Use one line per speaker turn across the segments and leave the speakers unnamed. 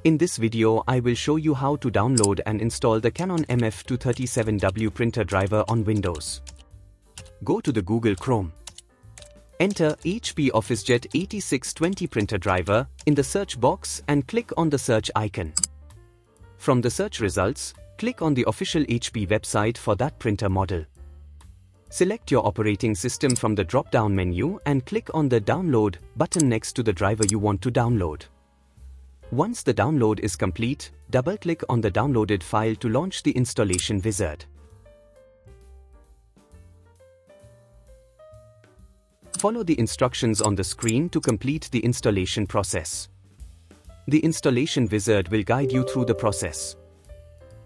In this video I will show you how to download and install the Canon MF237W printer driver on Windows. Go to the Google Chrome. Enter HP Officejet 8620 printer driver in the search box and click on the search icon. From the search results, click on the official HP website for that printer model. Select your operating system from the drop-down menu and click on the Download button next to the driver you want to download. Once the download is complete, double-click on the downloaded file to launch the installation wizard. Follow the instructions on the screen to complete the installation process. The installation wizard will guide you through the process.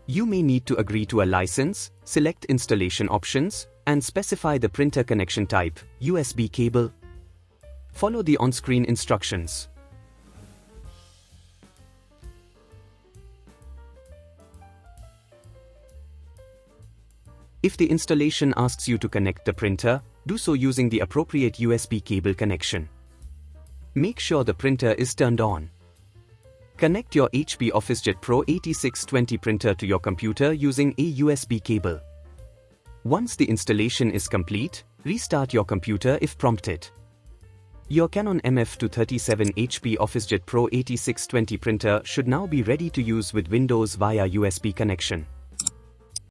You may need to agree to a license, select installation options, and specify the printer connection type, USB cable. Follow the on-screen instructions. If the installation asks you to connect the printer, do so using the appropriate USB cable connection. Make sure the printer is turned on. Connect your HP Officejet Pro 8620 printer to your computer using a USB cable. Once the installation is complete, restart your computer if prompted. Your Canon MF237 HP Officejet Pro 8620 printer should now be ready to use with Windows via USB connection.